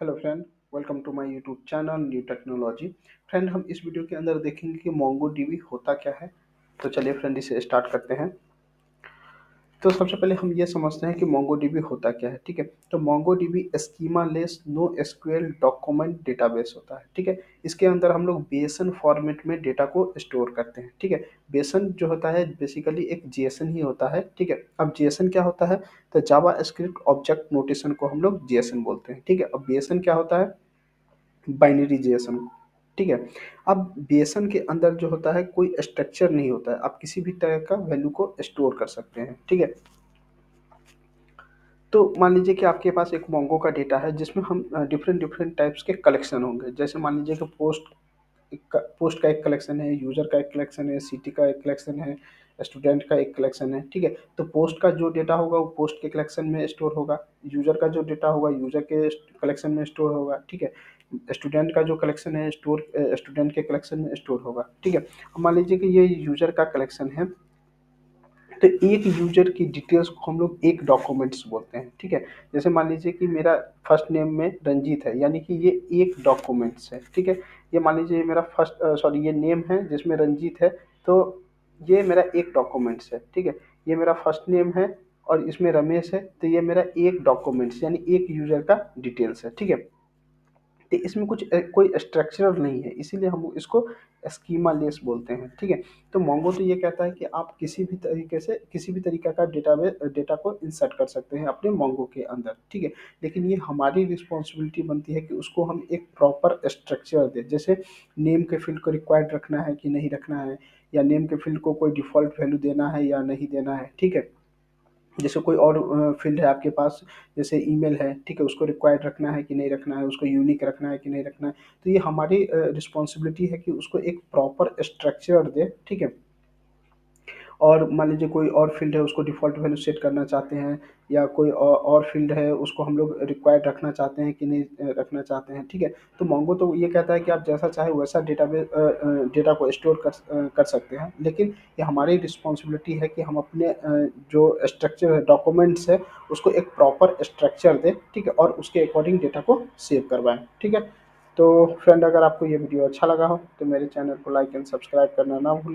Hello friend, welcome to my YouTube channel new technology. Friend, हम इस video के अंदर देखेंगे कि मोंगो डीबी होता क्या है। तो चलिए फ्रेंड, इसे स्टार्ट करते हैं। तो सबसे पहले हम ये समझते हैं कि मोंगोडीबी होता क्या है। ठीक है, तो MongoDB schema less no SQL document database होता है। ठीक है, इसके अंदर हम लोग बेसन फॉर्मेट में डेटा को स्टोर करते हैं। ठीक है, बेसन जो होता है बेसिकली एक जेएसएन ही होता है। ठीक है, अब जेएसएन क्या होता है? तो जावा स्क्रिप्ट ऑब्जेक्ट नोटेशन को हम लोग जेएसएन बोलते हैं। ठीक है, अब बेसन क्या होता है? Binary JSON. ठीक है, अब बेसन के अंदर जो होता है कोई स्ट्रक्चर नहीं होता है, आप किसी भी तरह का वैल्यू को स्टोर कर सकते हैं। ठीक है, तो मान लीजिए कि आपके पास एक मोंगो का डेटा है जिसमें हम डिफरेंट डिफरेंट टाइप्स के कलेक्शन होंगे। जैसे मान लीजिए कि पोस्ट का एक कलेक्शन है, यूजर का एक कलेक्शन है, सिटी का एक कलेक्शन है, स्टूडेंट का एक कलेक्शन है। ठीक है, तो पोस्ट का जो डेटा होगा वो पोस्ट के कलेक्शन में स्टोर होगा, यूजर का जो डेटा होगा यूजर के कलेक्शन में स्टोर होगा। ठीक है, स्टूडेंट का जो कलेक्शन है स्टूडेंट के कलेक्शन में स्टोर होगा। ठीक है, अब मान लीजिए कि ये यूजर का कलेक्शन है, तो एक यूजर की डिटेल्स को हम लोग एक डॉक्यूमेंट्स बोलते हैं। ठीक है, जैसे मान लीजिए कि मेरा फर्स्ट नेम में रंजीत है, यानी कि ये एक डॉक्यूमेंट्स है। ठीक है, ये मान लीजिए ये मेरा ये नेम है जिसमें रंजीत है, तो ये मेरा एक डॉक्यूमेंट्स है। ठीक है, ये मेरा फर्स्ट नेम है और इसमें रमेश है, तो ये मेरा एक डॉक्यूमेंट्स यानी एक यूजर का डिटेल्स है। ठीक है, तो इसमें कोई स्ट्रक्चर नहीं है, इसीलिए हम इसको स्कीमा लेस बोलते हैं। ठीक है, तो मोंगो तो ये कहता है कि आप किसी भी तरीके से किसी भी तरीके का डेटा को इंसर्ट कर सकते हैं अपने मोंगो के अंदर। ठीक है, लेकिन ये हमारी रिस्पॉन्सिबिलिटी बनती है कि उसको हम एक प्रॉपर स्ट्रक्चर दें। जैसे नेम के फील्ड को रिक्वायर्ड रखना है कि नहीं रखना है, या नेम के फील्ड को कोई डिफ़ॉल्ट वैल्यू देना है या नहीं देना है। ठीक है, जैसे कोई और फ़ील्ड है आपके पास, जैसे ईमेल है। ठीक है, उसको रिक्वायर्ड रखना है कि नहीं रखना है, उसको यूनिक रखना है कि नहीं रखना है। तो ये हमारी रिस्पॉन्सिबिलिटी है कि उसको एक प्रॉपर स्ट्रक्चर दें। ठीक है, और मान लीजिए कोई और फ़ील्ड है उसको डिफ़ॉल्ट वैल्यू सेट करना चाहते हैं, या कोई और फ़ील्ड है उसको हम लोग रिक्वायर्ड रखना चाहते हैं कि नहीं रखना चाहते हैं। ठीक है, तो मोंगो तो ये कहता है कि आप जैसा चाहे वैसा डेटा को स्टोर कर सकते हैं, लेकिन ये हमारी रिस्पॉन्सिबिलिटी है कि हम अपने जो स्ट्रक्चर है, डॉक्यूमेंट्स है, उसको एक प्रॉपर स्ट्रक्चर दें। ठीक है, और उसके अकॉर्डिंग डेटा को सेव करवाएँ। ठीक है, तो फ्रेंड, अगर आपको ये वीडियो अच्छा लगा हो तो मेरे चैनल को लाइक एंड सब्सक्राइब करना ना भूलें।